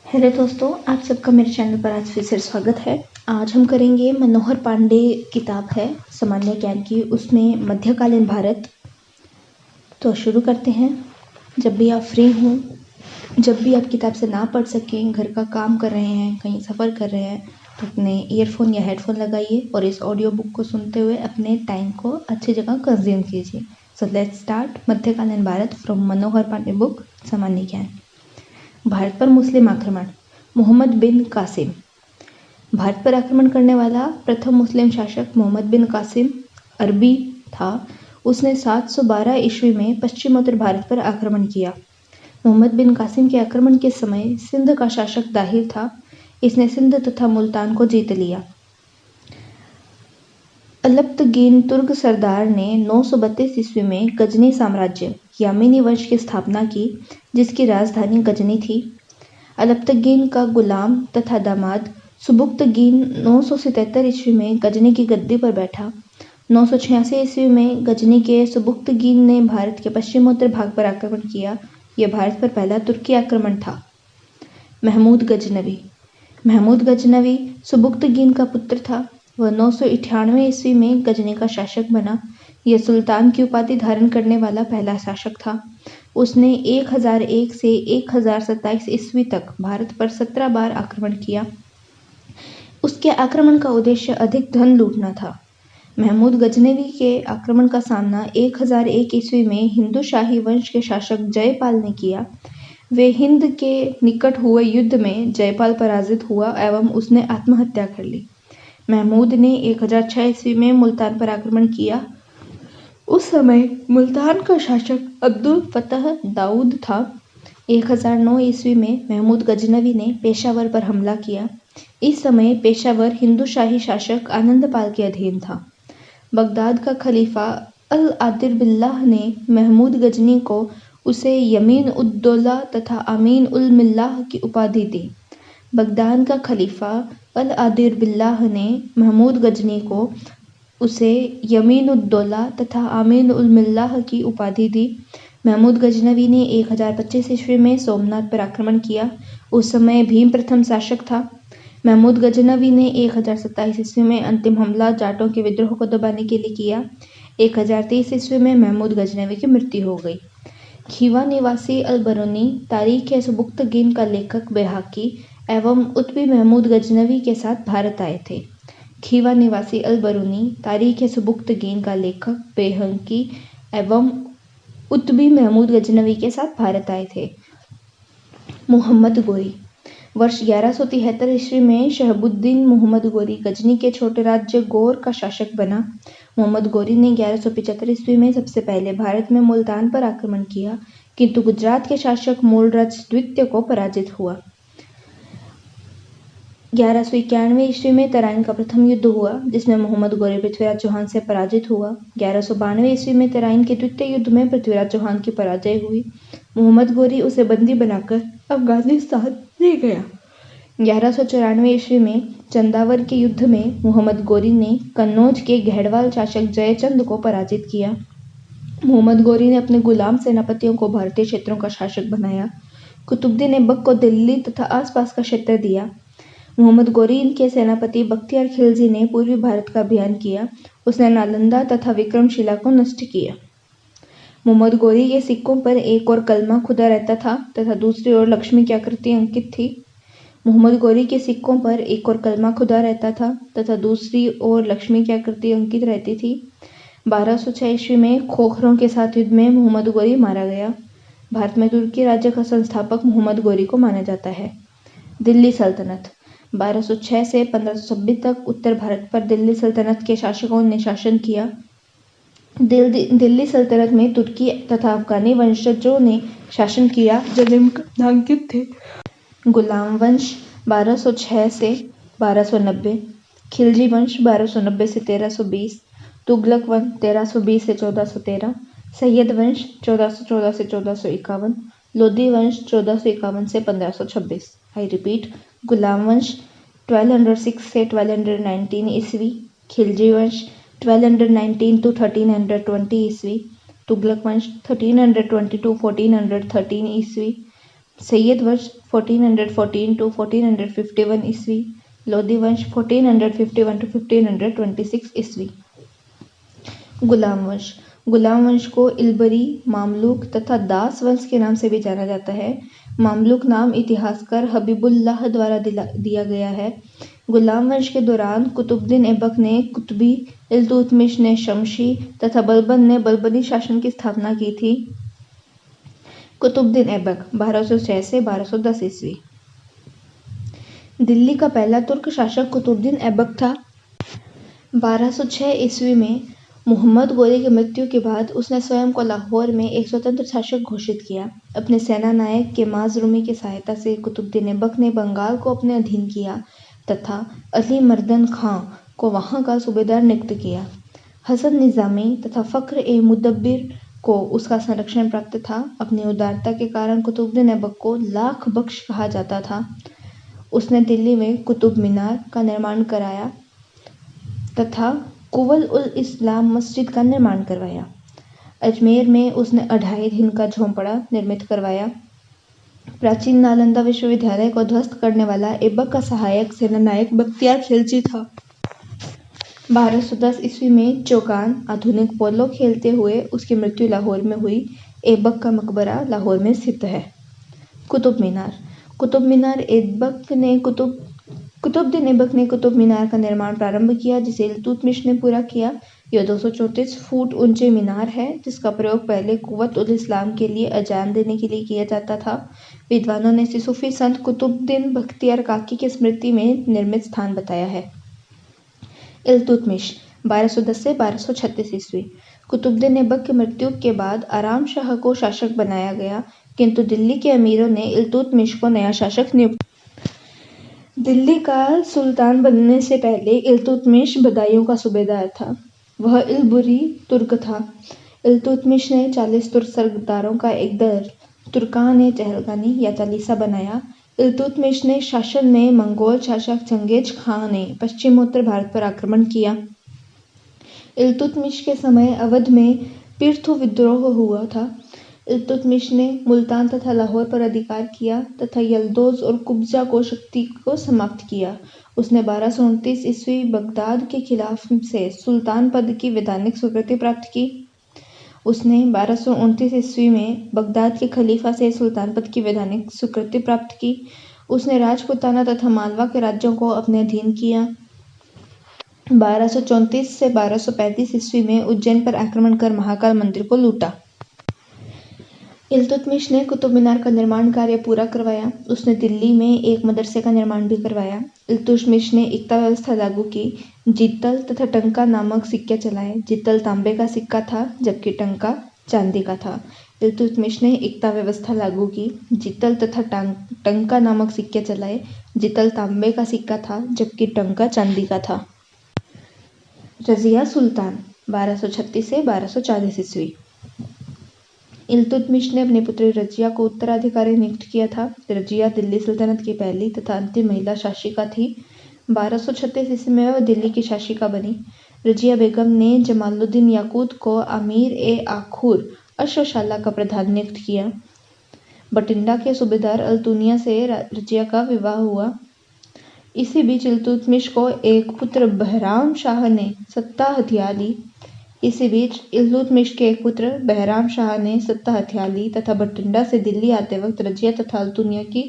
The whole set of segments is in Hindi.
हेलो दोस्तों, आप सबका मेरे चैनल पर आज फिर से स्वागत है। आज हम करेंगे मनोहर पांडे किताब है सामान्य ज्ञान की, उसमें मध्यकालीन भारत। तो शुरू करते हैं। जब भी आप फ्री हों, जब भी आप किताब से ना पढ़ सकें, घर का काम कर रहे हैं, कहीं सफ़र कर रहे हैं, तो अपने ईयरफोन या हेडफोन लगाइए और इस ऑडियो बुक को सुनते हुए अपने टाइम को अच्छी जगह कंज्यूम कीजिए। सो लेट्स स्टार्ट मध्यकालीन भारत फ्रॉम मनोहर पांडे बुक सामान्य ज्ञान। भारत पर मुस्लिम आक्रमण। मोहम्मद बिन कासिम। भारत पर आक्रमण करने वाला प्रथम मुस्लिम शासक मोहम्मद बिन कासिम अरबी था। उसने 712 ईस्वी में पश्चिमोत्तर भारत पर आक्रमण किया। मोहम्मद बिन कासिम के आक्रमण के समय सिंध का शासक दाहिर था। इसने सिंध तथा मुल्तान को जीत लिया। अलप्तगीन तुर्क सरदार ने 932 ईस्वी में गजनी साम्राज्य यामीनी वंश की स्थापना की, जिसकी राजधानी गजनी थी। अलप्तगीन का गुलाम तथा दामाद सुबुक्तगीन 977 ईस्वी में गजनी की गद्दी पर बैठा। 986 ईस्वी में गजनी के सुबुक्तगीन ने भारत के पश्चिमोत्तर भाग पर आक्रमण किया। यह भारत पर पहला तुर्की आक्रमण था। महमूद गजनवी सुबुक्तगीन का पुत्र था। वह 998 ईस्वी में गजनी का शासक बना। यह सुल्तान की उपाधि धारण करने वाला पहला शासक था। उसने 1001 से 1027 ईस्वी तक भारत पर 17 बार आक्रमण किया। उसके आक्रमण का उद्देश्य अधिक धन लूटना था। महमूद गजनवी के आक्रमण का सामना 1001 ईस्वी में हिंदू शाही वंश के शासक जयपाल ने किया। वे हिंद के निकट हुए युद्ध में जयपाल पराजित हुआ एवं उसने आत्महत्या कर ली। महमूद ने 1006 ईस्वी में मुल्तान पर आक्रमण किया। उस समय मुल्तान का शासक अब्दुल फतह दाऊद था। 1009 ईस्वी में महमूद गजनवी ने पेशावर पर हमला किया। इस समय पेशावर हिंदू शाही शासक आनंदपाल के अधीन था। बगदाद का खलीफा अल आदिर बिल्लाह ने महमूद गजनी को उसे यमीन उद दौला तथा अमीन उल मिल्लाह की उपाधि दी। बगदाद का खलीफा अल आदिर बिल्लाह ने महमूद गजनी को उसे यमीन उद दौला तथा आमीन उल मिल्लाह की उपाधि दी। महमूद गजनवी ने 1025 ईस्वी में सोमनाथ पर आक्रमण किया। उस समय भीम प्रथम शासक था। महमूद गजनवी ने 1027 ईस्वी में अंतिम हमला जाटों के विद्रोह को दबाने के लिए किया। 1030 ईस्वी में महमूद गजनवी की मृत्यु हो गई। खीवा निवासी अल बरूनी तारीख सुबुक्तगीन का लेखक बेहाकी एवं उत्बी महमूद गजनवी के साथ भारत आए थे। खीवा निवासी अल बरूनी तारीख सुबुक्तगीन का लेखक बेहकी एवं उत्बी महमूद गजनवी के साथ भारत आए थे। मोहम्मद गोरी। वर्ष 1173 ईस्वी में शहबुद्दीन मोहम्मद गोरी गजनी के छोटे राज्य गौर का शासक बना। मोहम्मद गोरी ने 1175 ईस्वी में सबसे पहले भारत में मुल्तान पर आक्रमण किया, किंतु गुजरात के शासक मूलराज द्वितीय को पराजित हुआ। 1191 ईस्वी में तराइन का प्रथम युद्ध हुआ, जिसमें मोहम्मद गोरी पृथ्वीराज चौहान से पराजित हुआ। 1192 ईस्वी में तराइन के द्वितीय युद्ध में पृथ्वीराज चौहान की पराजय हुई। मोहम्मद गोरी उसे बंदी बनाकर अफगानिस्तान ले गया। 1194 ईस्वी में चंदावर के युद्ध में मोहम्मद गोरी ने कन्नौज के घेड़वाल शासक जयचंद को पराजित किया। मोहम्मद गोरी ने अपने गुलाम सेनापतियों को भारतीय क्षेत्रों का शासक बनाया। कुतुबुद्दीन ऐबक को दिल्ली तथा आसपास का क्षेत्र दिया। मोहम्मद गोरी के सेनापति बख्तियार खिलजी ने पूर्वी भारत का अभियान किया। उसने नालंदा तथा विक्रमशिला को नष्ट किया। मोहम्मद गोरी के सिक्कों पर एक और कलमा खुदा रहता था तथा दूसरी ओर लक्ष्मी की आकृति अंकित थी। मोहम्मद गोरी के सिक्कों पर एक और कलमा खुदा रहता था तथा दूसरी ओर लक्ष्मी की आकृति अंकित रहती थी। 1206 ईस्वी में खोखरों के साथ युद्ध में मोहम्मद गोरी मारा गया। भारत में तुर्की राज्य का संस्थापक मोहम्मद गोरी को माना जाता है। दिल्ली सल्तनत। 1206 से 1526 तक उत्तर भारत पर दिल्ली सल्तनत के शासकों ने शासन किया। दिल्ली सल्तनत में तुर्की तथा अफगानी वंशजों ने शासन किया जो निम्नलिखित थे। गुलाम वंश 1206 से 1290, खिलजी वंश 1290 से 1320, तुगलक वंश 1320 से 1413, सैयद वंश 1414 से 1451, लोदी वंश 1451 से 1526। आई रिपीट, गुलाम वंश 1206 से 1219 ईस्वी, खिलजी वंश 1219 to 1320 ईस्वी, तुगलक वंश 1320 to 1413 ईस्वी, सैयद वंश 1414 to 1451 ईस्वी, लोधी वंश 1451 to 1526 ईस्वी। गुलाम वंश को इल्बरी, मामलुक तथा दास वंश के नाम से भी जाना जाता है। मामलुक नाम इतिहासकार हबीबुल्लाह द्वारा दिया गया है। गुलाम वंश के दौरान कुतुबुद्दीन ऐबक ने कुतुबी, इल्तुतमिश ने शमशी तथा बलबन ने बलबनी शासन की स्थापना की थी। कुतुबुद्दीन ऐबक 1206 से 1210 ईस्वी। दिल्ली का पहला तुर्क शासक कुतुबुद्दीन ऐबक था। 1206 ईस्वी में मुहम्मद गोरी की मृत्यु के बाद उसने स्वयं को लाहौर में एक स्वतंत्र शासक घोषित किया। अपने सेना नायक केमाज रूमी की सहायता से कुतुबुद्दीन ऐबक ने बंगाल को अपने अधीन किया तथा अली मर्दन खां को वहां का सूबेदार नियुक्त किया। हसन निजामी तथा फख्र-ए-मुदब्बिर को उसका संरक्षण प्राप्त था। अपनी उदारता के कारण कुतुबुद्दीन ऐबक को लाख बख्श कहा जाता था। उसने दिल्ली में कुतुब मीनार का निर्माण कराया तथा कुवल उल इस्लाम मस्जिद का निर्माण करवाया। अजमेर में उसने 2.5 दिन का झोंपड़ा निर्मित करवाया। प्राचीन नालंदा विश्वविद्यालय को ध्वस्त करने वाला ऐबक का सहायक सेनानायक बख्तियार खिलजी था। 1210 ईस्वी में चौगान आधुनिक पोलो खेलते हुए उसकी मृत्यु लाहौर में हुई। ऐबक का मकबरा लाहौर में स्थित है। कुतुब मीनार कुतुबुद्दीन ऐबक ने कुतुब मीनार का निर्माण प्रारंभ किया, जिसे इल्तुतमिश ने पूरा किया। यह 234 फुट ऊंचे मीनार है, जिसका प्रयोग पहले कुव्वत उल इस्लाम के लिए अजान देने के लिए किया जाता था। विद्वानों ने इसे सूफी संत कुतुबुद्दीन बख्तियार काकी की स्मृति में निर्मित स्थान बताया है। इल्तुतमिश 1210 से 1236 ईस्वी। कुतुबुद्दीन ऐबक की मृत्यु के बाद आराम शाह को शासक बनाया गया, किंतु दिल्ली के अमीरों ने इल्तुतमिश को नया शासक नियुक्त। दिल्ली का सुल्तान बनने से पहले इल्तुतमिश बदायूं का सूबेदार था। वह इल्बुरी तुर्क था। इल्तुतमिश ने 40 तुर्क सरदारों का एक दल तुर्कान-ए-चहलगानी या चालीसा बनाया। इल्तुतमिश ने शासन में मंगोल शासक चंगेज खां ने पश्चिमोत्तर भारत पर आक्रमण किया। इल्तुतमिश के समय अवध में पिर्थु विद्रोह हुआ था। इल्तुतमिश ने मुल्तान तथा लाहौर पर अधिकार किया तथा यल्दौज और कुब्जा को शक्ति को समाप्त किया। उसने 1229 ईस्वी बगदाद के खिलाफ से सुल्तान पद की वैधानिक स्वीकृति प्राप्त की। उसने 1229 ईस्वी में बगदाद के खलीफा से सुल्तान पद की वैधानिक स्वीकृति प्राप्त की। उसने राजपुताना तथा मालवा के राज्यों को अपने अधीन किया। 1234 से 1235 ईस्वी में उज्जैन पर आक्रमण कर महाकाल मंदिर को लूटा। इल्तुतमिश ने कुतुब मीनार का निर्माण कार्य पूरा करवाया। उसने दिल्ली में एक मदरसे का निर्माण भी करवाया। इल्तुतमिश ने एकता व्यवस्था लागू की। जितल तथा टंका नामक सिक्के चलाए। जितल तांबे का सिक्का था, जबकि टंका चांदी का था। इल्तुतमिश ने एकता व्यवस्था लागू की। जितल तथा टंका नामक सिक्के चलाए। जितल तांबे का सिक्का था, जबकि टंका चांदी का था। रजिया सुल्तान 1236 से 1240 ईस्वी। इल्तुतमिश ने अपनी पुत्री रजिया को उत्तराधिकारी नियुक्त किया था। रजिया दिल्ली सल्तनत की पहली तथा अंतिम महिला शासिका थी। 1236 ईस्वी में वह दिल्ली की शासिका बनी। रजिया बेगम ने जमालुद्दीन याकूत को अमीर-ए-आखूर अश्वशाला का प्रधान नियुक्त किया। बठिंडा के सूबेदार अल्तुनिया से रजिया का विवाह हुआ। इसी बीच इल्तुतमिश को एक पुत्र बहराम शाह ने सत्ता हथिया ली। तथा बठिंडा से दिल्ली आते वक्त रजिया तथा अल्तुनिया की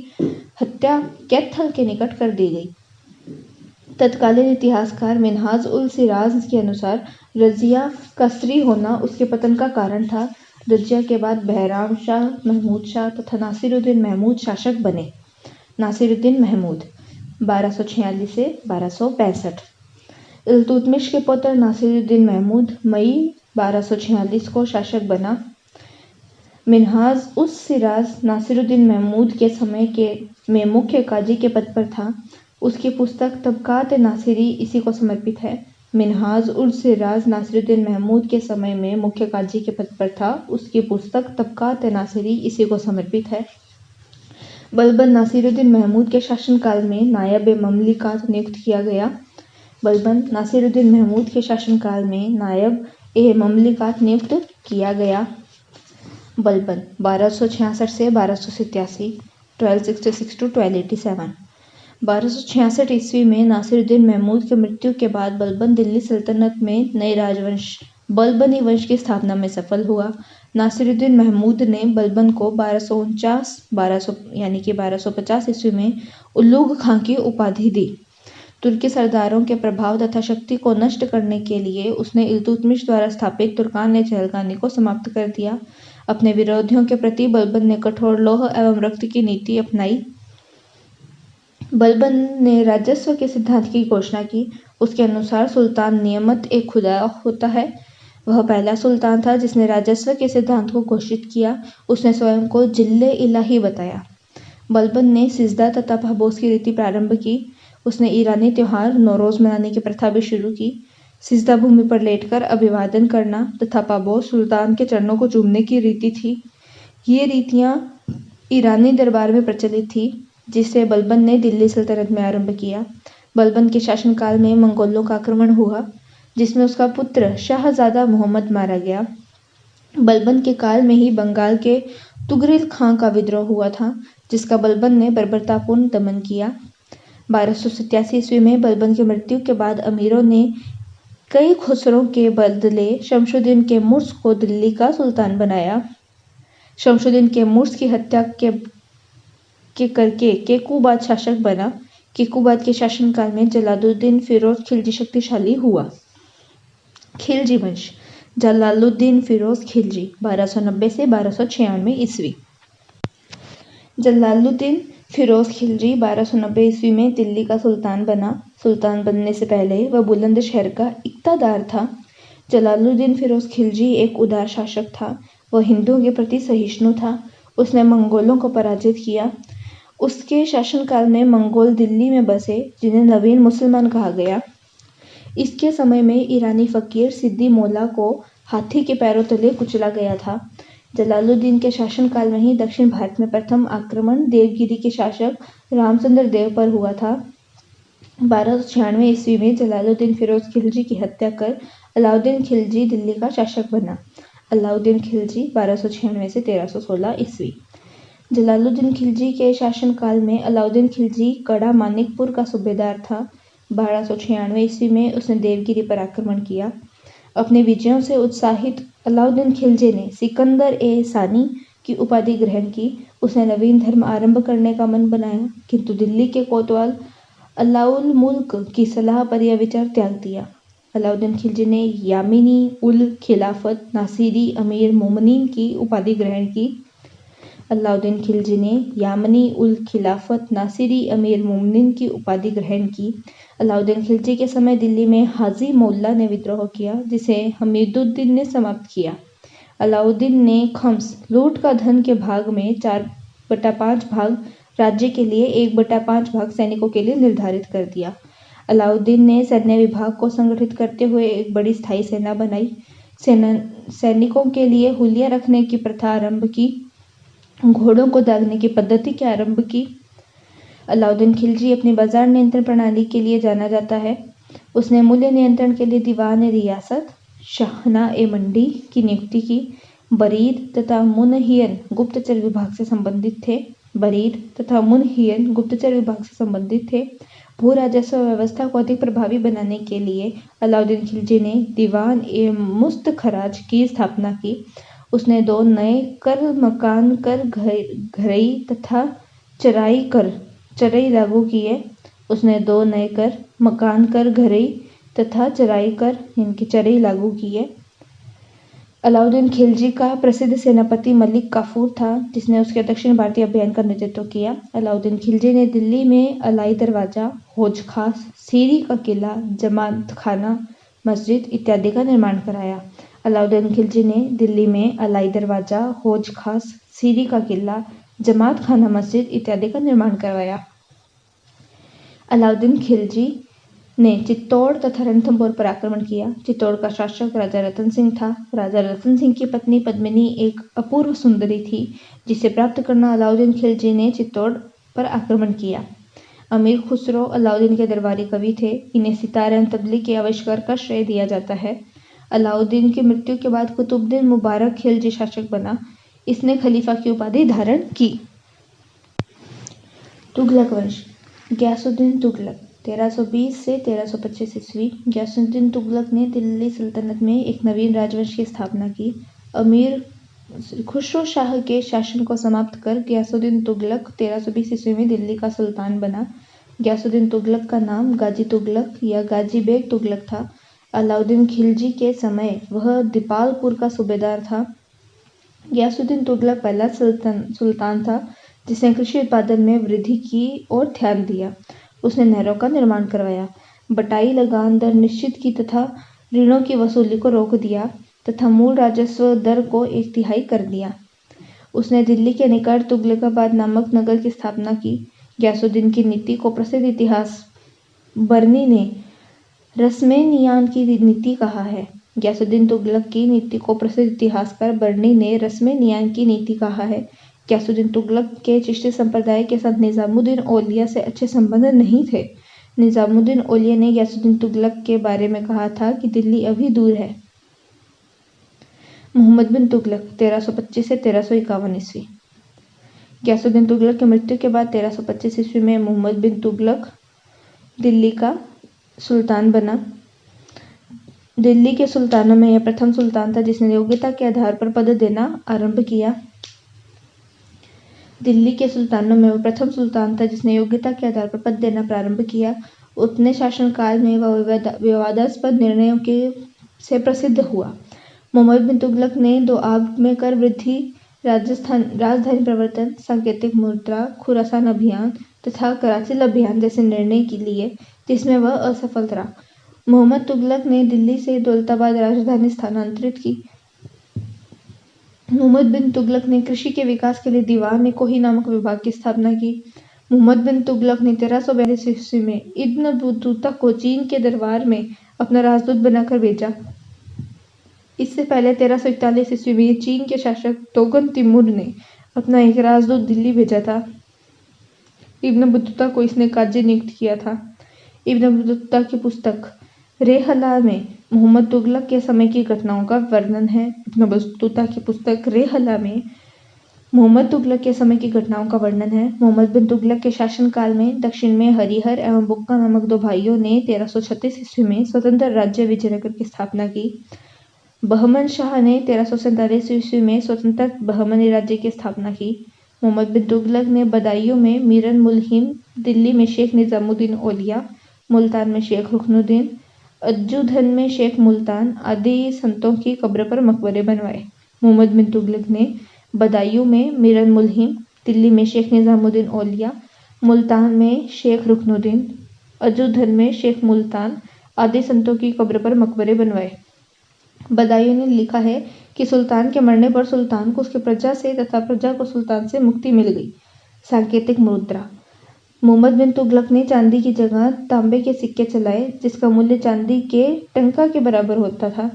हत्या कैथल के निकट कर दी गई। तत्कालीन इतिहासकार मिन्हाज उल सिराज के अनुसार रजिया का स्त्री होना उसके पतन का कारण था। रजिया के बाद बहराम शाह, महमूद शाह तथा नासिरुद्दीन महमूद शासक बने। नासिरुद्दीन महमूद 1246 से 1265। इल्तुतमिश के पुत्र नासिरुद्दीन महमूद मई 1246 को शासक बना। मिन्हाज उस सिराज नासिरुद्दीन महमूद के समय में मुख्य काजी के पद पर था। उसकी पुस्तक तबकात नासिरी इसी को समर्पित है। मिन्हाज उल सिराज नासिरुद्दीन महमूद के समय में मुख्य काजी के पद पर था। उसकी पुस्तक तबकात नासिरी इसी को समर्पित है। बलबन नासिरुद्दीन महमूद के शासनकाल में नायब-ए-ममलिकात नियुक्त किया गया। बलबन नासिरुद्दीन महमूद के शासनकाल में नायब-ए-ममलिकात नियुक्त किया गया। बलबन 1266 से 1287। 1266 to 1287। 1266 ईस्वी में नासिरुद्दीन महमूद की मृत्यु के बाद बलबन दिल्ली सल्तनत में नए राजवंश बलबनी वंश की स्थापना में सफल हुआ। नासिरुद्दीन महमूद ने बलबन को 1250 ईस्वी में उल्लुग खां की उपाधि दी। तुर्की सरदारों के प्रभाव तथा शक्ति को नष्ट करने के लिए उसने इल्तुतमिश द्वारा स्थापित तुर्कान चहलगानी को समाप्त कर दिया। अपने विरोधियों के प्रति बलबन ने कठोर लौह एवं रक्त की नीति अपनाई। बलबन ने राजस्व के सिद्धांत की घोषणा की। उसके अनुसार सुल्तान नियमत एक खुदा होता है। वह पहला सुल्तान था जिसने राजस्व के सिद्धांत को घोषित किया। उसने स्वयं को जिल्ले इलाही बताया। बलबन ने सिजदा तथा पापोस की रीति प्रारंभ की। उसने ईरानी त्योहार नौरोज मनाने की प्रथा भी शुरू की। सिजदा भूमि पर लेटकर अभिवादन करना तथा पापोस सुल्तान के चरणों को चूमने की रीति थी। ये रीतियां ईरानी दरबार में प्रचलित थी, जिसे बलबन ने दिल्ली सल्तनत में आरंभ किया। बलबन के शासनकाल में मंगोलों का आक्रमण हुआ, जिसमें उसका पुत्र शाहजादा मोहम्मद मारा गया। बलबन के काल में ही बंगाल के तुगरिल खां का विद्रोह हुआ था, जिसका बलबन ने बर्बरतापूर्ण दमन किया। 1287 ईस्वी में बलबन की मृत्यु के बाद अमीरों ने कई खुसरों के बदले शमशुद्दीन के मुर्स को दिल्ली का सुल्तान बनाया। शमशुद्दीन के मुर्स की हत्या के करके केकूबाद शासक बना। केकूबाद के शासनकाल में जलालुद्दीन फिरोज खिलजी शक्तिशाली हुआ। खिलजी वंश जलालुद्दीन फिरोज खिलजी 1290 से 1296 ईस्वी। जलालुद्दीन फिरोज खिलजी 1290 ईस्वी में दिल्ली का सुल्तान बना। सुल्तान बनने से पहले वह बुलंदशहर का इक्तादार था। जलालुद्दीन फिरोज खिलजी एक उदार शासक था। वह हिंदुओं के प्रति सहिष्णु था। उसने मंगोलों को पराजित किया। उसके शासनकाल में मंगोल दिल्ली में बसे, जिन्हें नवीन मुसलमान कहा गया। इसके समय में ईरानी फकीर सिद्दी मौला को हाथी के पैरों तले कुचला गया था। जलालुद्दीन के शासनकाल में ही दक्षिण भारत में प्रथम आक्रमण देवगिरी के शासक रामचंद्र देव पर हुआ था। 1296 ईस्वी में जलालुद्दीन फिरोज खिलजी की हत्या कर अलाउद्दीन खिलजी दिल्ली का शासक बना। अलाउद्दीन खिलजी 1296 से 1316 ईस्वी। जलालुद्दीन खिलजी के शासनकाल में अलाउद्दीन खिलजी कड़ा मानिकपुर का सूबेदार था। 1296 ईस्वी में उसने देवगिरी पर आक्रमण किया। अपने विजयों से उत्साहित अलाउद्दीन खिलजी ने सिकंदर ए सानी की उपाधि ग्रहण की। उसने नवीन धर्म आरंभ करने का मन बनाया, किंतु दिल्ली के कोतवाल अलाउल मुल्क की सलाह पर यह विचार त्याग दिया। अलाउद्दीन खिलजी ने यामिनी उल खिलाफत नासिरी अमीर मोमनीन की उपाधि ग्रहण की। अलाउद्दीन खिलजी ने यामनी उल खिलाफत नासिरी अमीर मोमनीन की उपाधि ग्रहण की। अलाउद्दीन खिलजी के समय दिल्ली में हाजी मौला ने विद्रोह किया, जिसे हमीदुद्दीन ने समाप्त किया। अलाउद्दीन ने खम्स लूट का धन के भाग में 4/5 भाग राज्य के लिए, 1/5 भाग सैनिकों के लिए निर्धारित कर दिया। अलाउद्दीन ने सैन्य विभाग को संगठित करते हुए एक बड़ी स्थायी सेना बनाई। सैनिकों के लिए हुलिया रखने की प्रथा आरंभ की। घोड़ों को दागने की पद्धति की आरंभ की। अलाउद्दीन खिलजी अपनी बाजार नियंत्रण प्रणाली के लिए जाना जाता है। उसने मूल्य नियंत्रण के लिए दीवान रियासत शाहना ए मंडी की नियुक्ति की। बरीद तथा मुनहियन गुप्तचर विभाग से संबंधित थे। भू राजस्व व्यवस्था को अधिक प्रभावी बनाने के लिए अलाउद्दीन खिलजी ने दीवान ए मुस्तखराज की स्थापना की। उसने 2 नए कर मकान कर घरई तथा चराई लागू किए। उसने 2 नए कर मकान कर घरई तथा चराई लागू किए। अलाउद्दीन खिलजी का प्रसिद्ध सेनापति मलिक काफूर था, जिसने उसके दक्षिण भारतीय अभियान का नेतृत्व किया। अलाउद्दीन खिलजी ने दिल्ली में अलाई दरवाजा, हौज खास, सीरी का किला, जमात खाना मस्जिद इत्यादि का निर्माण कराया। अलाउद्दीन खिलजी ने दिल्ली में अलाई दरवाजा, हौज खास, सीरी का किला, जमात खाना मस्जिद इत्यादि का निर्माण करवाया। अलाउद्दीन खिलजी ने चित्तौड़ तथा रणथंभौर पर आक्रमण किया। चित्तौड़ का शासक राजा रतन सिंह था। राजा रतन सिंह की पत्नी पद्मिनी एक अपूर्व सुंदरी थी, जिसे प्राप्त करना अलाउद्दीन खिलजी ने चित्तौड़ पर आक्रमण किया। अमीर खुसरो अलाउद्दीन के दरबारी कवि थे। इन्हें सितार एवं तबली के आविष्कार का श्रेय दिया जाता है। अलाउद्दीन की मृत्यु के बाद कुतुबुद्दीन मुबारक खिलजी शासक बना। इसने खलीफा की उपाधि धारण की। तुगलक वंश। गयासुद्दीन तुगलक 1320 से 1325 ईस्वी। गयासुद्दीन तुगलक ने दिल्ली सल्तनत में एक नवीन राजवंश की स्थापना की। अमीर खुसरो शाह के शासन को समाप्त कर गयासुद्दीन तुगलक 1320 ईस्वी में दिल्ली का सुल्तान बना। गयासुद्दीन तुगलक का नाम गाजी तुगलक या गाजी बेग तुगलक था। अलाउद्दीन खिलजी के समय वह दीपालपुर का सूबेदार था। गयासुद्दीन तुगलक पहला सुल्तान था जिसने कृषि उत्पादन में वृद्धि की और ध्यान दिया। उसने नहरों का निर्माण करवाया, बटाई लगान दर निश्चित की तथा ऋणों की वसूली को रोक दिया तथा मूल राजस्व दर को 1/3 कर दिया। उसने दिल्ली के निकट तुगलकाबाद नामक नगर की स्थापना की। गयासुद्दीन की नीति को प्रसिद्ध इतिहास बर्नी ने रस्मेनियान की नीति कहा है। गयासुद्दीन तुगलक की नीति को प्रसिद्ध इतिहासकार बर्नी ने रस्मेनियान की नीति कहा है। गयासुद्दीन तुगलक के चिश्ती संप्रदाय के साथ निजामुद्दीन औलिया से अच्छे संबंध नहीं थे। निजामुद्दीन औलिया ने गयासुद्दीन तुगलक के बारे में कहा था कि दिल्ली अभी दूर है। मोहम्मद बिन तुगलक 1325 से 1351 ईस्वी। गयासुद्दीन तुगलक की मृत्यु के बाद 1325 ईस्वी में मोहम्मद बिन तुगलक दिल्ली का सुल्तान बना। दिल्ली के सुल्तानों में यह प्रथम सुल्तान था जिसने योग्यता के आधार पर पद देना आरंभ किया। दिल्ली के सुल्तानों में वह प्रथम सुल्तान था जिसने योग्यता के आधार पर पद देना प्रारंभ किया। उतने शासनकाल में वह विवादास्पद निर्णयों के से प्रसिद्ध हुआ। मोहम्मद बिन तुगलक ने 2 आब में कर वृद्धि, राजधानी प्रवर्तन, सांकेतिक मुद्रा, खुरासान अभियान तथा कराची अभियान जैसे निर्णय लिए जिसमें वह असफल रहा। मोहम्मद तुगलक ने दिल्ली से दौलताबाद राजधानी स्थानांतरित की। मोहम्मद बिन तुगलक ने कृषि के विकास के लिए दीवान-ए-कोही नामक विभाग की स्थापना की। मोहम्मद बिन तुगलक ने 1342 ईस्वी में इब्न बतूता को चीन के दरबार में अपना राजदूत बनाकर भेजा। इससे पहले 1341 ईस्वी में चीन के शासक तोगन तिमूर ने अपना एक राजदूत दिल्ली भेजा था। इब्न बतूता को इसने काजी नियुक्त किया था। इब्न बतूता की पुस्तक रेहला में मोहम्मद तुगलक के समय की घटनाओं का वर्णन है। इब्न बतूता की पुस्तक रेहला में मोहम्मद तुगलक के समय की घटनाओं का वर्णन है। मोहम्मद बिन तुगलक के शासनकाल में दक्षिण में हरिहर एवं बुक्का नामक 2 भाइयों ने 1336 ईस्वी में स्वतंत्र राज्य विजयनगर की स्थापना की। बहमन शाह ने 1347 ईस्वी में स्वतंत्र बहमनी राज्य की स्थापना की। मोहम्मद बिन तुगलक ने बदायूं में मीरन मुल्हिम, दिल्ली में शेख निजामुद्दीन औलिया, मुल्तान में शेख रुकनुद्दीन, अज्जुधन में शेख मुल्तान आदि संतों की कब्र पर मकबरे बनवाए। मोहम्मद बिन तुगलक ने बदायूं में मीरन मुल्हिम, दिल्ली में शेख निजामुद्दीन औलिया, मुल्तान में शेख रुकनुद्दीन, अज्जुधन में शेख मुल्तान आदि संतों की कब्र पर मकबरे बनवाए। बदायूं ने लिखा है कि सुल्तान के मरने पर सुल्तान को उसकी प्रजा से तथा प्रजा को सुल्तान से मुक्ति मिल गई। सांकेतिक मुद्रा। मोहम्मद बिन तुगलक ने चांदी की जगह तांबे के सिक्के चलाए जिसका मूल्य चांदी के टंका के बराबर होता था।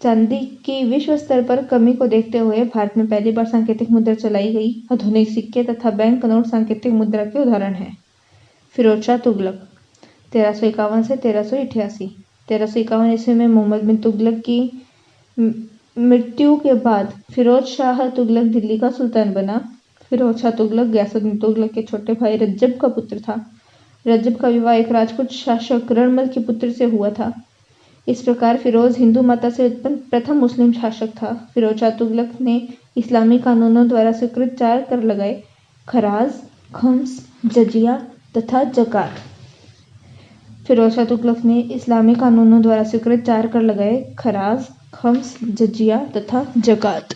चांदी की विश्व स्तर पर कमी को देखते हुए भारत में पहली बार सांकेतिक मुद्रा चलाई गई। आधुनिक सिक्के तथा बैंक नोट सांकेतिक मुद्रा के उदाहरण हैं। फिरोज शाह तुगलक 1351 से 1388। 1351 ईस्वी में मोहम्मद बिन तुगलक की मृत्यु के बाद फिरोज शाह तुगलक दिल्ली का सुल्तान बना। फिरोज शाह तुगलक गयासुद्दीन तुगलक के छोटे भाई रज्जब का पुत्र था। रज्जब का विवाह एक राजपूत शासक रणमल के पुत्र से हुआ था। इस प्रकार फिरोज हिंदू माता से उत्पन्न प्रथम मुस्लिम शासक था। फिरोज शाह तुगलक ने इस्लामी कानूनों द्वारा स्वीकृत 4 कर लगाए: खराज, खम्स, जजिया तथा ज़कात। फिरोज शाह तुगलक ने इस्लामी कानूनों द्वारा स्वीकृत 4 कर लगाए: खराज, खम्स, जजिया तथा ज़कात।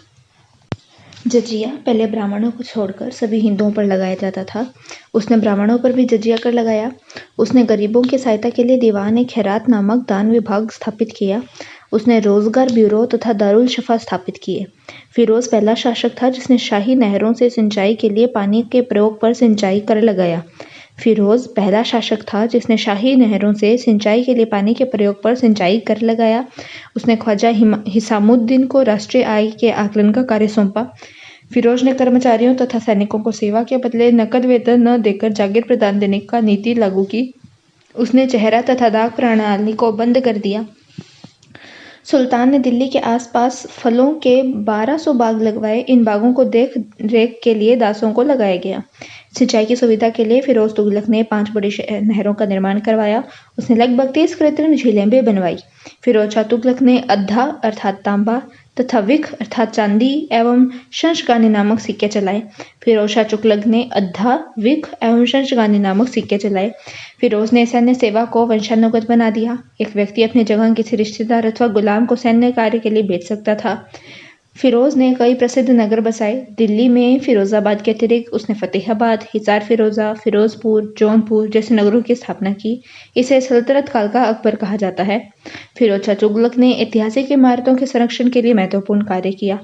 जजिया पहले ब्राह्मणों को छोड़कर सभी हिंदुओं पर लगाया जाता था। उसने ब्राह्मणों पर भी जजिया कर लगाया। उसने गरीबों की सहायता के लिए दीवान-ए-खैरात नामक दान विभाग स्थापित किया। उसने रोजगार ब्यूरो तथा दारुल शफा स्थापित किए। फिरोज पहला शासक था जिसने शाही नहरों से सिंचाई के लिए पानी के प्रयोग पर सिंचाई कर लगाया। फिरोज पहला शासक था जिसने शाही नहरों से सिंचाई के लिए पानी के प्रयोग पर सिंचाई कर लगाया। उसने ख्वाजा हिसामुद्दीन को राष्ट्रीय आय के आकलन का कार्य सौंपा। फिरोज ने कर्मचारियों तथा सैनिकों को सेवा के बदले नकद वेतन न देकर जागीर प्रदान देने का नीति लागू की। उसने चेहरा तथा दाग प्रणाली को बंद कर दिया। सुल्तान ने दिल्ली के आसपास फलों के 1200 बाग लगवाए। इन बागों को देख रेख के लिए दासों को लगाया गया। सिंचाई की सुविधा के लिए फिरोज तुगलक ने 5 बड़ी नहरों का निर्माण करवाया। उसने लगभग 30 कृत्रिम झीलें भी बनवाई। फिरोज शाह तुगलक ने अद्धा अर्थात तांबा तथा विख अर्थात चांदी एवं शंशगानी नामक सिक्के चलाए। फिरोज शाह तुगलक ने अद्धा विख एवं शंशगानी नामक सिक्के चलाए। फिरोज ने सैन्य सेवा को वंशानुगत बना दिया। एक व्यक्ति अपनी जगह किसी रिश्तेदार अथवा गुलाम को सैन्य कार्य के लिए भेज सकता था। फिरोज ने कई प्रसिद्ध नगर बसाए। दिल्ली में फिरोजाबाद के अतिरिक्त उसने फतेहाबाद, हिसार फिरोजा, फिरोजपुर, जौनपुर जैसे नगरों की स्थापना की। इसे सल्तनत काल का अकबर कहा जाता है। फिरोज शाह तुगलक ने ऐतिहासिक इमारतों के संरक्षण के लिए महत्वपूर्ण कार्य किया।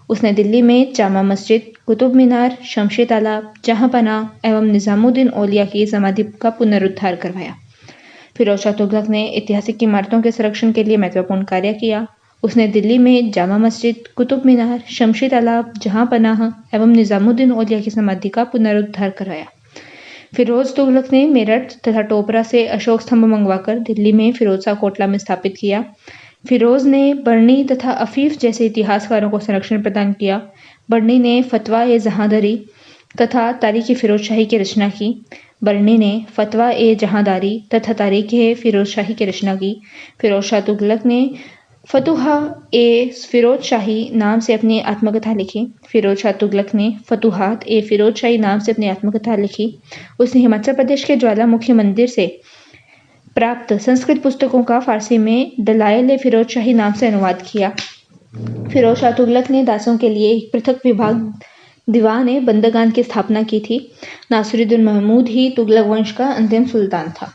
उसने दिल्ली में जामा मस्जिद, कुतुब मीनार, शमशी तालाब, जहांपनाह एवं निजामुद्दीन औलिया की समाधि का पुनरुद्धार करवाया। फिरोज शाह तुगलक ने ऐतिहासिक इमारतों के संरक्षण के लिए महत्वपूर्ण कार्य किया। उसने दिल्ली में जामा मस्जिद, कुतुब मीनार, शमशी तालाब, जहांपनाह एवं निजामुद्दीन औलिया की समाधि का पुनरुद्धार कराया। फिरोज तुगलक ने मेरठ तथा टोपरा से अशोक स्तंभ मंगवाकर दिल्ली में फिरोज शाह कोटला में स्थापित किया। फिरोज ने बर्नी तथा अफीफ जैसे इतिहासकारों को संरक्षण प्रदान किया। बर्नी ने फतवा ए जहांदारी तथा तारीख फिरोज शाही की रचना की। बर्नी ने फतवा ए जहांदारी तथा तारीख फिरोज शाही की रचना की। फिरोज शाह तुगलक ने फतुहा ए फिरोज शाही नाम से अपनी आत्मकथा लिखी। फिरोज शाह तुगलक ने फतुहात ए फिरोज शाही नाम से अपनी आत्मकथा लिखी। उसने हिमाचल प्रदेश के ज्वालामुखी मंदिर से प्राप्त संस्कृत पुस्तकों का फारसी में दलाइल ए फिरोज शाही नाम से अनुवाद किया। फिरोज शाह तुगलक ने दासों के लिए एक पृथक विभाग दीवान ए बंदगान की स्थापना की थी। नासिरुद्दीन महमूद ही तुगलक वंश का अंतिम सुल्तान था।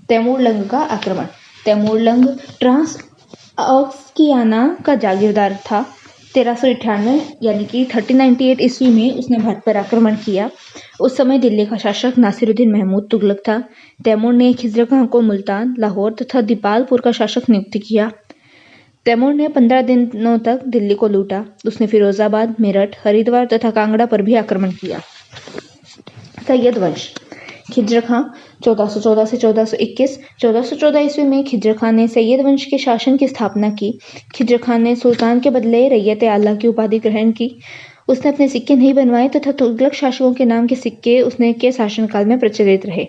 तैमूर लंग का आक्रमण। तैमूर लंग ट्रांस ऑक्सियाना का जागीरदार था। 1398 यानी कि 1398 ईस्वी में उसने भारत पर आक्रमण किया। उस समय दिल्ली का शासक नासिरुद्दीन महमूद तुगलक था। तैमूर ने खिजर खां को मुल्तान, लाहौर तथा दीपालपुर का शासक नियुक्त किया। तैमूर ने 15 दिनों तक दिल्ली को लूटा। उसने फिरोजाबाद, मेरठ, हरिद्वार तथा कांगड़ा पर भी आक्रमण किया। सैयद वंश। खिजर खां 1414 से 1421। 1414 ईस्वी में खिजर खां ने सैयद वंश के शासन की स्थापना की। खिजर खां ने सुल्तान के बदले रैयत आला की उपाधि ग्रहण की। उसने अपने सिक्के नहीं बनवाए तथा तुगलक शासकों के नाम के सिक्के उसने के शासनकाल में प्रचलित रहे।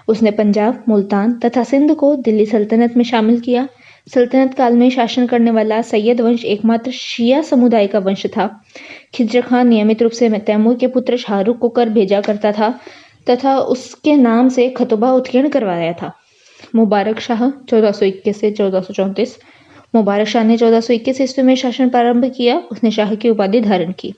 उसने पंजाब, मुल्तान तथा सिंध को दिल्ली सल्तनत में शामिल किया। सल्तनत काल में शासन करने वाला सैयद वंश एकमात्र शिया समुदाय का वंश था। खिजर खां नियमित रूप से तैमूर के पुत्र शाहरुख को कर भेजा करता था तथा उसके नाम से खतबा उत्कीर्ण करवाया था। मुबारक शाह 1421 से 1434। मुबारक शाह ने 1421 ईस्वी में शासन प्रारंभ किया। उसने शाह की उपाधि धारण की।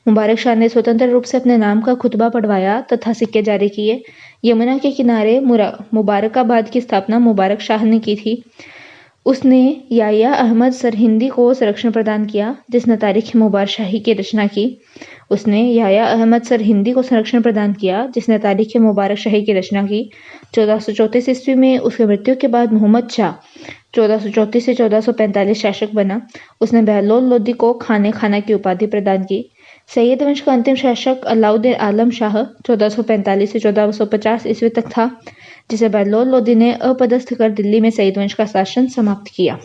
मुबारक शाह ने स्वतंत्र रूप से अपने नाम का खुतबा पढ़वाया तथा सिक्के जारी किए। यमुना के किनारे मुबारकाबाद की स्थापना मुबारक शाह ने की थी। उसने याया अहमद सरहिंदी को संरक्षण प्रदान किया, जिसने तारीख मुबारक शाही की रचना की। उसने याया अहमद सरहिंदी को संरक्षण प्रदान किया, जिसने तारीख मुबारक शाही की रचना की। 1434 ईस्वी में उसकी मृत्यु के बाद मोहम्मद शाह 1434 से 1445 शासक बना। उसने बहलोल लोदी को खाने खाना की उपाधि प्रदान की। सैयद वंश का अंतिम शासक अलाउद्दीन आलम शाह 1445 से 1450 ईस्वी तक था, जिसे बहलोल लोदी ने अपदस्थ कर दिल्ली में सैयद वंश का शासन समाप्त किया।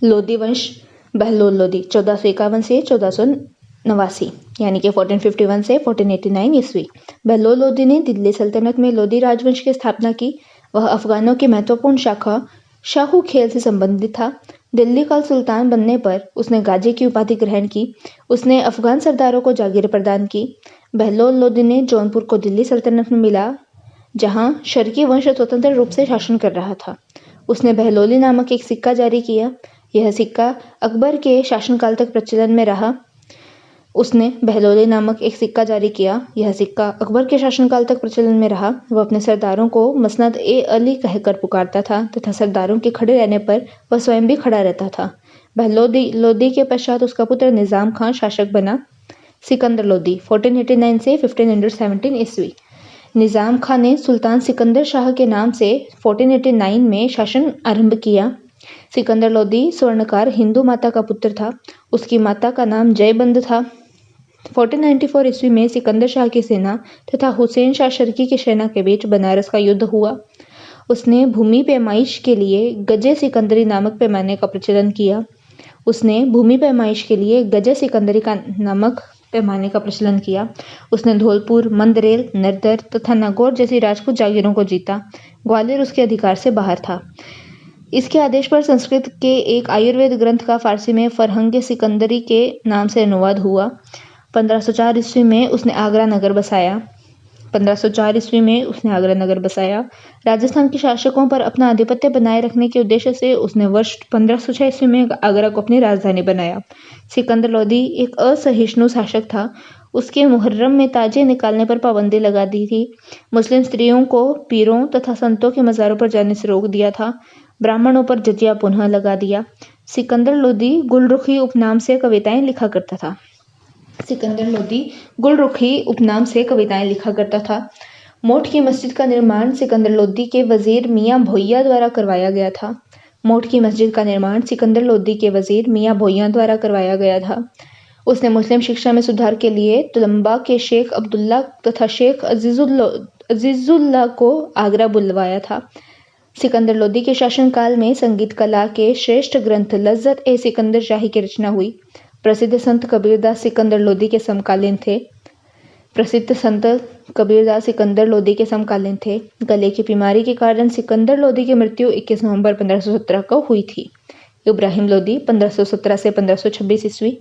लोदी वंश। बहलोल लोदी 1451 से 1489 यानी कि 1451 से 1489 ईस्वी। बहलोल लोदी ने दिल्ली सल्तनत में लोदी राजवंश की स्थापना की। वह अफगानों की महत्वपूर्ण शाखा शाहू खेल से संबंधित था। दिल्ली का सुल्तान बनने पर उसने गाजी की उपाधि ग्रहण की। उसने अफगान सरदारों को जागीर प्रदान की। बहलोल लोदी ने जौनपुर को दिल्ली सल्तनत में मिला, जहां शर्की वंश स्वतंत्र रूप से शासन कर रहा था। उसने बहलोली नामक एक सिक्का जारी किया। यह सिक्का अकबर के शासनकाल तक प्रचलन में रहा। उसने बहलोली नामक एक सिक्का जारी किया। यह सिक्का अकबर के शासनकाल तक प्रचलन में रहा। वह अपने सरदारों को मसनद ए अली कहकर पुकारता था तथा सरदारों के खड़े रहने पर वह स्वयं भी खड़ा रहता था। बहलोदी लोदी के पश्चात उसका पुत्र निजाम खां शासक बना। सिकंदर लोदी 1489 से 1517 ईस्वी। निजाम खां ने सुल्तान सिकंदर शाह के नाम से 1489 में शासन आरंभ किया। सिकंदर लोदी स्वर्णकार हिंदू माता का पुत्र था। उसकी माता का नाम जयबंद था। 1494 ईस्वी में सिकंदर शाह की सेना तथा हुसैन शाह शर्की की सेना के बीच बनारस का युद्ध हुआ। उसने भूमि पैमाइश के लिए गजे सिकंदरी नामक पैमाने का प्रचलन किया। उसने भूमि पैमाइश के लिए गजे सिकंदरी का नामक पैमाने का प्रचलन किया। उसने धौलपुर, मंदरेल, नरदर तथा नागौर जैसी राजपूत जागीरों को जीता। ग्वालियर उसके अधिकार से बाहर था। इसके आदेश पर संस्कृत के एक आयुर्वेद ग्रंथ का फारसी में फरहंग सिकंदरी के नाम से अनुवाद हुआ। 1504 ईस्वी में उसने आगरा नगर बसाया। 1504 ईस्वी में उसने आगरा नगर बसाया। राजस्थान के शासकों पर अपना आधिपत्य बनाए रखने के उद्देश्य से उसने वर्ष 1506 ईस्वी में आगरा को अपनी राजधानी बनाया। सिकंदर लोदी एक असहिष्णु शासक था। उसके मुहर्रम में ताजे निकालने पर पाबंदी लगा दी थी। मुस्लिम स्त्रियों को पीरों तथा संतों के मज़ारों पर जाने से रोक दिया था। ब्राह्मणों पर जजिया पुनः लगा दिया। सिकंदर लोदी गुलरुखी उपनाम से कविताएं लिखा करता था। सिकंदर लोदी गुलरुखी उपनाम से कविताएं लिखा करता था। मोठ की मस्जिद का निर्माण सिकंदर लोदी के वजीर मियां भोइया द्वारा करवाया गया था। मोठ की मस्जिद का निर्माण सिकंदर लोदी के वजीर मियां भोइया द्वारा करवाया गया था। उसने मुस्लिम शिक्षा में सुधार के लिए तुलंबा के शेख अब्दुल्ला तथा शेख अजीजुल्लाह को आगरा बुलवाया था। सिकंदर लोदी के शासनकाल में संगीत कला के श्रेष्ठ ग्रंथ लज्जत ए सिकंदर शाही की रचना हुई। प्रसिद्ध संत कबीरदास सिकंदर लोदी के समकालीन थे। गले की बीमारी के कारण सिकंदर लोदी की मृत्यु 21 नवंबर 1517 को हुई थी। इब्राहिम लोदी 1517 से 1526 ईस्वी।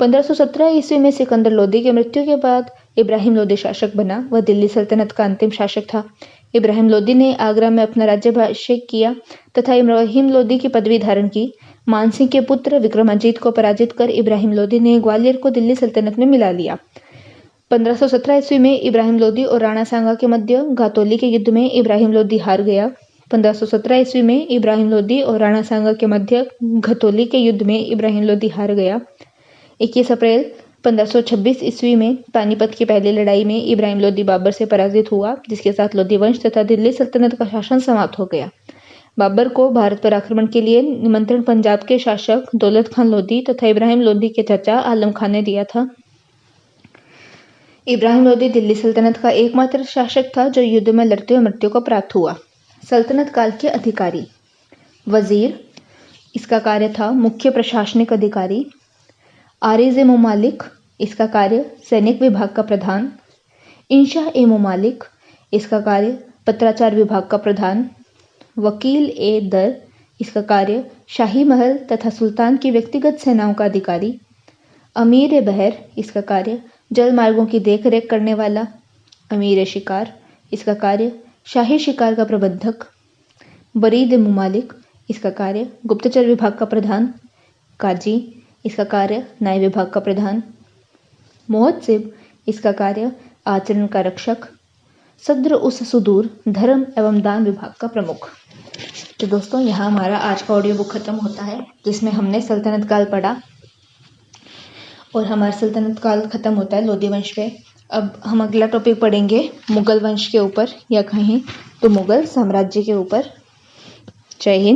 1517 ईस्वी में सिकंदर लोदी की मृत्यु के बाद इब्राहिम लोदी शासक बना। वह दिल्ली सल्तनत का अंतिम शासक था। इब्राहिम लोदी ने आगरा में अपना राज्याभिषेक किया तथा इब्राहिम लोदी की पदवी धारण की। मानसिंह के पुत्र विक्रमाजीत को पराजित कर इब्राहिम लोदी ने ग्वालियर को दिल्ली सल्तनत में मिला लिया। 1517 ईस्वी में इब्राहिम लोदी और राणा सांगा के मध्य घातोली के युद्ध में इब्राहिम लोदी हार गया। 1517 ईस्वी में इब्राहिम लोदी और राणा सांगा के मध्य घातोली के युद्ध में इब्राहिम लोदी हार गया। 21 अप्रैल 1526 ईस्वी में पानीपत की पहली लड़ाई में इब्राहिम लोदी बाबर से पराजित हुआ, जिसके साथ लोदी वंश तथा दिल्ली सल्तनत का शासन समाप्त हो गया। बाबर को भारत पर आक्रमण के लिए निमंत्रण पंजाब के शासक दौलत खान लोदी तथा इब्राहिम लोदी के चाचा आलम खान ने दिया था। इब्राहिम लोदी दिल्ली सल्तनत का एकमात्र शासक था जो युद्ध में लड़ते हुए मृत्यु को प्राप्त हुआ। सल्तनत काल के अधिकारी। वजीर, इसका कार्य था मुख्य प्रशासनिक अधिकारी। आरिज़ ए मुमालिक, इसका कार्य सैनिक विभाग का प्रधान। इंशाह ए मुमालिक, इसका कार्य पत्राचार विभाग का प्रधान। वकील ए दर, इसका कार्य शाही महल तथा सुल्तान की व्यक्तिगत सेनाओं का अधिकारी। अमीर ए बहर, इसका कार्य जल मार्गों की देखरेख करने वाला। अमीर ए शिकार, इसका कार्य शाही शिकार का प्रबंधक। बरीद ए मुमालिक, इसका कार्य गुप्तचर विभाग का प्रधान। काजी, इसका कार्य न्याय विभाग का प्रधान। मुहत्सिब, इसका कार्य आचरण का रक्षक। सद्र उस सुदूर, धर्म एवं दान विभाग का प्रमुख। तो दोस्तों, यहाँ हमारा आज का ऑडियो बुक खत्म होता है, जिसमें हमने सल्तनत काल पढ़ा और हमारा सल्तनत काल खत्म होता है लोदी वंश पे। अब हम अगला टॉपिक पढ़ेंगे मुगल वंश के ऊपर, या कहें तो मुगल साम्राज्य के ऊपर। जय हिंद।